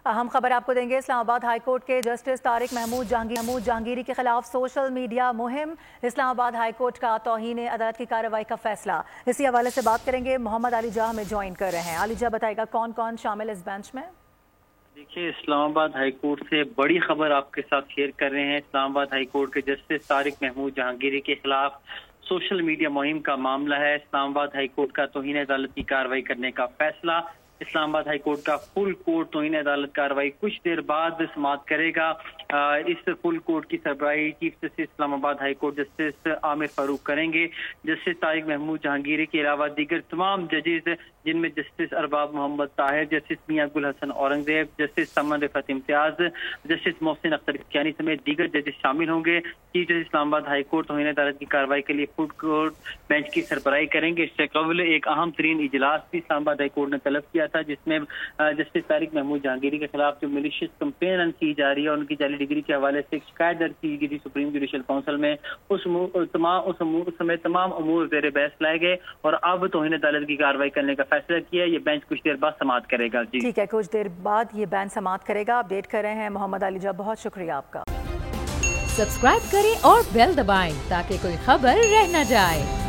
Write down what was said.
اہم خبر آپ کو دیں گے۔ اسلام آباد ہائی کورٹ کے جسٹس طارق محمود جہانگیری کے خلاف سوشل میڈیا مہم۔ اسلام آباد ہائی کورٹ کا توہین عدالت کی کارروائی کا فیصلہ، اسی حوالے سے بات کریں گے۔ محمد علی جاہ ہمیں جوائن کر رہے ہیں۔ علی جاہ بتائے گا کون کون شامل اس بینچ میں؟ دیکھیے، اسلام آباد ہائی کورٹ سے بڑی خبر آپ کے ساتھ شیئر کر رہے ہیں۔ اسلام آباد ہائی کورٹ کے جسٹس طارق محمود جہانگیری کے خلاف سوشل میڈیا مہم کا معاملہ ہے۔ اسلام آباد ہائی کورٹ کا توہین عدالت کی کارروائی کرنے کا فیصلہ۔ اسلام آباد ہائی کورٹ کا فل کورٹ توہین عدالت کارروائی کچھ دیر بعد سماعت کرے گا۔ اس فل کورٹ کی سربراہی چیف جسٹس اسلام آباد ہائی کورٹ جسٹس عامر فاروق کریں گے۔ جسٹس طارق محمود جہانگیری کے علاوہ دیگر تمام ججز، جن میں جسٹس ارباب محمد طاہر، جسٹس میاں گل حسن اورنگزیب، جسٹس سمن رفعت امتیاز، جسٹس محسن اختر کیانی سمیت دیگر ججز شامل ہوں گے۔ چیف جسٹس اسلام آباد ہائی کورٹ توہین عدالت کی کارروائی کے لیے فل کورٹ بینچ کی سربراہی کریں گے۔ اس سے قبل ایک اہم ترین اجلاس بھی اسلام آباد ہائی کورٹ نے طلب کیا تھا، جس میں جسٹس طارق محمود جہانگیری کے خلاف جو میلیشیس کمپین رن کی جا رہی ہے، ان کی جعلی ڈگری کے حوالے سے ایک شکایت درج کی گئی تھی سپریم جوڈیشل کونسل میں۔ اس سمیت تمام امور زیر بحث لائے گئے اور اب توہین عدالت کی کارروائی کرنے کا فیصلہ کیا ہے۔ یہ بینچ کچھ دیر بعد سماعت کرے گا۔ جی ٹھیک ہے، کچھ دیر بعد یہ بینچ سماعت کرے گا۔ اپڈیٹ کر رہے ہیں محمد علی جاہ، بہت شکریہ آپ کا۔ سبسکرائب کریں اور بیل دبائیں تاکہ کوئی خبر رہ نہ جائے۔